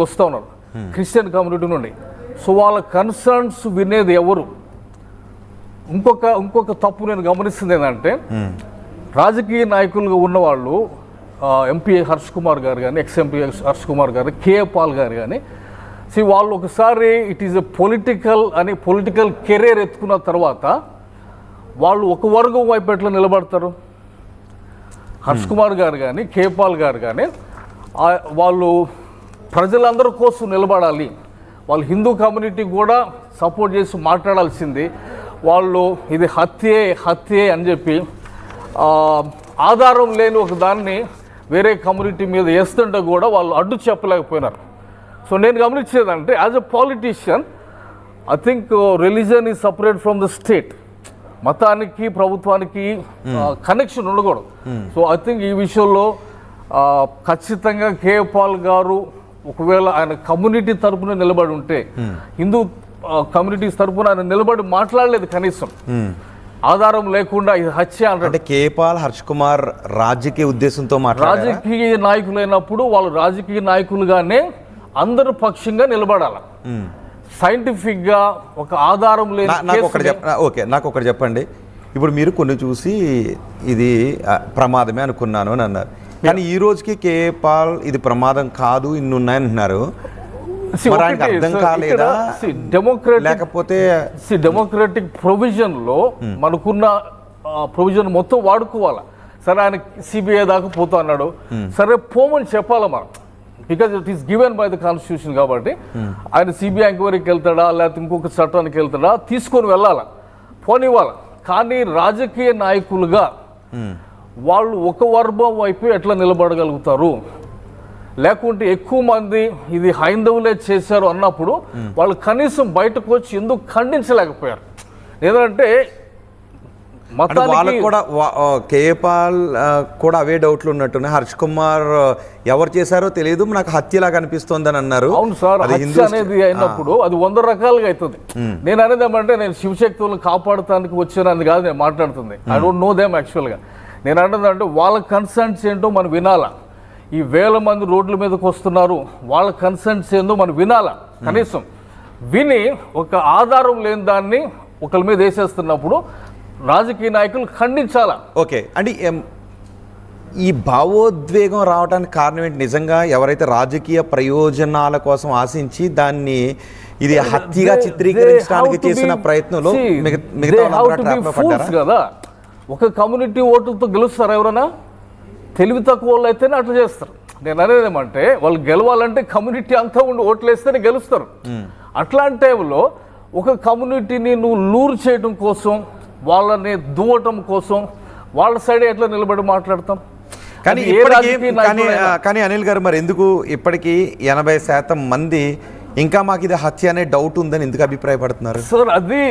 వస్తూ ఉన్నారు Christian community నుండి. సో వాళ్ళ కన్సర్న్స్ వినేది ఎవరు? ఇంకొక తప్పు నేను గమనిస్తుంది ఏంటంటే, రాజకీయ నాయకులుగా ఉన్నవాళ్ళు ఎంపీ హర్ష్ కుమార్ గారు కానీ, ఎక్స్-ఎంపీ హర్ష్ కుమార్ గారు, కేఏ పాల్ గారు కానీ, వాళ్ళు ఒకసారి it is a political career ఎత్తుకున్న తర్వాత వాళ్ళు ఒక వర్గం వైపు ఎట్లా నిలబడతారు? హర్ష్ కుమార్ గారు కానీ, కేఏ పాల్ గారు కానీ వాళ్ళు ప్రజలందరి కోసం నిలబడాలి, వాళ్ళు హిందూ కమ్యూనిటీ కూడా సపోర్ట్ చేసి మాట్లాడాల్సింది. వాళ్ళు ఇది హత్యే అని చెప్పి ఆధారం లేని ఒక దాన్ని వేరే కమ్యూనిటీ మీద వేస్తుంటే కూడా వాళ్ళు అడ్డు చెప్పలేకపోయినారు. సో నేను గమనించేదంటే, as a politician I think religion is separate from the state. మతానికి ప్రభుత్వానికి కనెక్షన్ ఉండకూడదు. సో ఐ థింక్ ఈ విషయంలో ఖచ్చితంగా కేఏ పాల్ గారు ఒకవేళ ఆయన కమ్యూనిటీ తరపున నిలబడి ఉంటే, హిందూ కమ్యూనిటీస్ తరపున ఆయన నిలబడి మాట్లాడలేదు కనీసం, ఆధారం లేకుండా ఇది హత్య అంటే. కేఏ పాల్, హర్ష్ కుమార్ రాజకీయ ఉద్దేశంతో రాజకీయ నాయకులైనప్పుడు వాళ్ళు రాజకీయ నాయకులుగానే అందరు పక్షంగా నిలబడాలి. సైంటిఫిక్ గా ఒక ఆధారం లేదు. నాకు ఒకటి చెప్పండి. ఇప్పుడు మీరు కొన్ని చూసి ఇది ప్రమాదమే అనుకున్నాను అని అన్నారు, కానీ ఈ రోజుకి కేఏ పాల్ ఇది ప్రమాదం కాదు, ఇన్ని ఉన్నాయంటున్నారు. అర్థం కాలేదా? లేకపోతే డెమోక్రటిక్ ప్రొవిజన్ లో మనకున్న ప్రొవిజన్ మొత్తం వాడుకోవాలా. సరే ఆయన సిబిఐ దాకా పోతా అన్నాడు, సరే పోమని చెప్పాలా మనం, because it is given by the constitution. కాబట్టి ఆయన సిబిఐ ఎంక్వైరీకి వెళ్తాడా లేకపోతే ఇంకొక చట్టానికి వెళ్తాడా, తీసుకొని వెళ్ళాలా, పోనివ్వాలా. కానీ రాజకీయ నాయకులుగా వాళ్ళు ఒక వర్గం వైపు ఎట్లా నిలబడగలుగుతారు? లేకుంటే ఎక్కువ మంది ఇది హైందవులే చేశారు అన్నప్పుడు వాళ్ళు కనీసం బయటకు వచ్చి ఎందుకు ఖండించలేకపోయారు? ఎందుకంటే వాళ్ళకు కూడా కేఏ పాల్ కూడా అవే డౌట్లు ఉన్నట్టున్నాయి. హర్ష్ కుమార్ ఎవరు చేశారో తెలియదు, నాకు హత్యలాగా అనిపిస్తుంది అని అన్నారు. అవును సార్, హత్య అనేది అయినప్పుడు అది 100 రకాలుగా అవుతుంది. నేను అనేది ఏమంటే, నేను శివశక్తులను కాపాడటానికి వచ్చానని కాదు నేను మాట్లాడుతుంది. ఐ డోంట్ నో దేమ్ యాక్చువల్గా. నేను అంటుందంటే వాళ్ళ కన్సర్న్స్ ఏంటో మనం వినాలా. ఈ వేల మంది రోడ్ల మీదకి వస్తున్నారు, వాళ్ళ కన్సర్న్స్ ఏందో మనం వినాలా. కనీసం విని ఒక ఆధారం లేని దాన్ని ఒకరి మీద వేసేస్తున్నప్పుడు రాజకీయ నాయకులు ఖండించాలా. ఓకే అంటే ఈ భావోద్వేగం రావడానికి కారణం ఏంటి? నిజంగా ఎవరైతే రాజకీయ ప్రయోజనాల కోసం ఆశించి దాన్ని ఇది హత్యగా చిత్రీకరించడానికి చేసిన ప్రయత్నంలో కదా, ఒక కమ్యూనిటీ ఓట్లతో గెలుస్తారు ఎవరైనా? తెలివి తక్కువ వాళ్ళు అయితేనే అట్లా చేస్తారు. నేను అనేది ఏమంటే, వాళ్ళు గెలవాలంటే కమ్యూనిటీ అంతా ఉండి ఓట్లు వేస్తేనే గెలుస్తారు. అట్లాంటి టైంలో ఒక కమ్యూనిటీని నువ్వు లూరు చేయడం కోసం, వాళ్ళని దువ్వటం కోసం వాళ్ళ సైడ్ ఎట్లా నిలబడి మాట్లాడతాం? కానీ అనిల్ గారు, మరి ఎందుకు ఇప్పటికీ 80% మంది ఇంకా మాకు ఇది హత్య అనే డౌట్ ఉందని ఎందుకు అభిప్రాయపడుతున్నారు? సార్ అది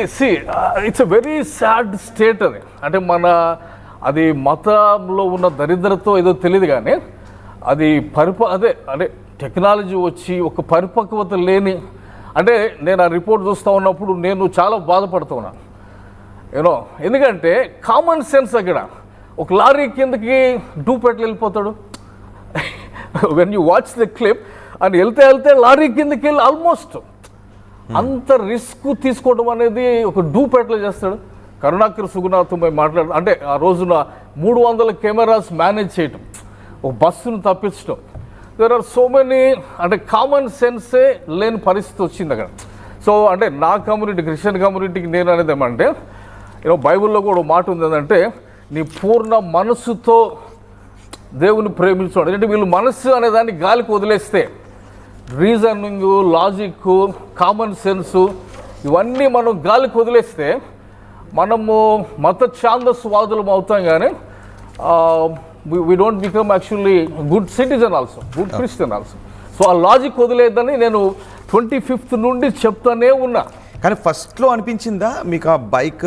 it's a very sad state. అది అంటే అది మతంలో ఉన్న దరిద్రతో ఏదో తెలియదు, కానీ అది అదే టెక్నాలజీ వచ్చి ఒక పరిపక్వత లేని, అంటే నేను ఆ రిపోర్ట్ చూస్తూ ఉన్నప్పుడు నేను చాలా బాధపడుతూ ఉన్నాను. ఎందుకంటే కామన్ సెన్స్ అక్కడ ఒక లారీ కిందకి డూపెట్లు వెళ్ళిపోతాడు. When you watch the clip అని వెళ్తే లారీ కిందకి వెళ్ళి ఆల్మోస్ట్ అంత రిస్క్ తీసుకోవడం అనేది ఒక డూపెట్లు చేస్తాడు. కరుణాకర్ సుగుణాతో మాట్లాడు అంటే ఆ రోజున 300 కెమెరాస్ మేనేజ్ చేయటం, ఒక బస్సును తప్పించడం, దేర్ ఆర్ సో మెనీ, అంటే కామన్ సెన్సే లేని పరిస్థితి వచ్చింది అక్కడ. సో అంటే నా కమ్యూనిటీ, క్రిస్టియన్ కమ్యూనిటీకి నేను అనేది ఏమంటే, బైబిల్లో కూడా మాట ఉంది ఏంటంటే, నీ పూర్ణ మనస్సుతో దేవుని ప్రేమించడం. అంటే వీళ్ళు మనస్సు అనే దాన్ని గాలికి వదిలేస్తే రీజనింగ్, లాజిక్, కామన్ సెన్సు ఇవన్నీ మనం గాలికి వదిలేస్తే మనము మత ఛాందస్వాదులం అవుతాం, కానీ we don't become actually good citizen also, good Christian also. So ఆ లాజిక్ వదిలేదని నేను 25th నుండి చెప్తానే ఉన్నా. కానీ ఫస్ట్లో అనిపించిందా మీకు ఆ బైక్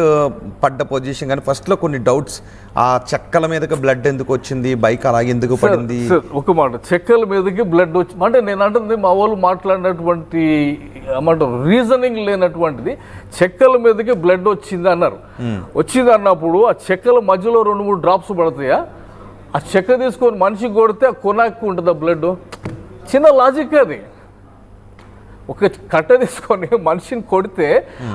పడ్డ పొజిషన్? కానీ ఫస్ట్లో కొన్ని డౌట్స్, ఆ చెక్కల మీదకి బ్లడ్ ఎందుకు వచ్చింది, బైక్ అలాగే ఎందుకు పడింది? ఒక మాట, చెక్కల మీదకి బ్లడ్ వచ్చి అంటే నేను అంటుంది మా వాళ్ళు మాట్లాడినటువంటి ఏమంటారు రీజనింగ్ లేనటువంటిది, చెక్కల మీదకి బ్లడ్ వచ్చింది అన్నారు. వచ్చింది అన్నప్పుడు ఆ చెక్కల మధ్యలో 2-3 డ్రాప్స్ పడతాయా? ఆ చెక్క తీసుకొని మనిషికి కొడితే ఆ కొనాక్కు ఉంటుంది ఆ బ్లడ్. చిన్న లాజిక్ అది. ఒక కట్టె తీసుకొని మనిషిని కొడితే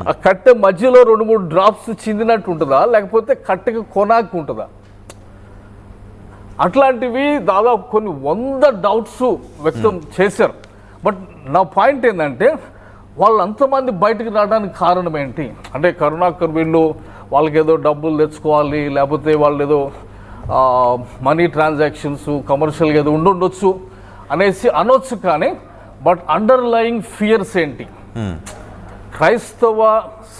ఆ కట్టె మధ్యలో 2-3 డ్రాప్స్ చిందినట్టు ఉంటుందా, లేకపోతే కట్టెకి కొనాకు ఉంటుందా? అట్లాంటివి దాదాపు కొన్ని 100 డౌట్స్ వ్యక్తం చేశారు. బట్ నా పాయింట్ ఏంటంటే వాళ్ళు అంతమంది బయటకు రావడానికి కారణం ఏంటి అంటే కరుణాకర్ వీళ్ళు వాళ్ళకి ఏదో డబ్బులు తెచ్చుకోవాలి, లేకపోతే వాళ్ళు ఏదో మనీ ట్రాన్సాక్షన్స్ కమర్షియల్గా ఏదో ఉండొచ్చు అనేసి అనొచ్చు. కానీ బట్ అండర్లయింగ్ ఫియర్స్ ఏంటి? క్రైస్తవ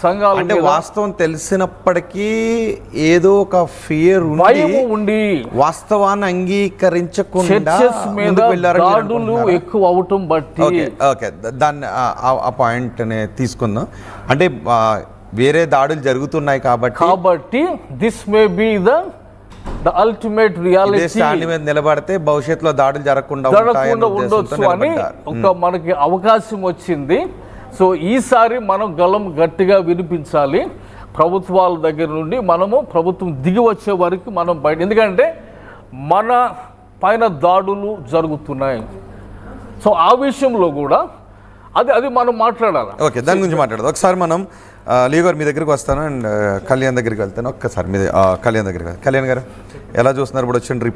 సంఘాలు అంటే వాస్తవం తెలిసినప్పటికీ ఏదో ఒక ఫియర్ ఉండి వాస్తవాన్ని అంగీకరించకుండా చర్చెస్ మీద దాడులు ఎక్కువ అవటం బట్టి. ఓకే దాన్ని ఆ పాయింట్ తీసుకుందాం. అంటే వేరే దాడులు జరుగుతున్నాయి కాబట్టి this may be the ultimate reality మీద నిలబడితే భవిష్యత్తులో దాడులు జరగకుండా ఉండొచ్చు అని ఒక మనకి అవకాశం వచ్చింది. సో ఈసారి మనం గలం గట్టిగా వినిపించాలి ప్రభుత్వాల దగ్గర నుండి. మనము ప్రభుత్వం దిగి వచ్చే వరకు మనం బయట, ఎందుకంటే మన పైన దాడులు జరుగుతున్నాయి. సో ఆ విషయంలో కూడా అది మనం మాట్లాడాలి. ఓకే, దాని గురించి మాట్లాడదాం. ఒకసారి మనం లీవ్ గారు మీ దగ్గరికి వస్తాను అండ్ కళ్యాణ్ దగ్గరికి వెళ్తాను. ఒక్కసారి మీద కళ్యాణ్ దగ్గరికి. కళ్యాణ్ గారు ఎలా చూస్తున్నారు? ఇప్పుడు వచ్చిన రిపోర్ట్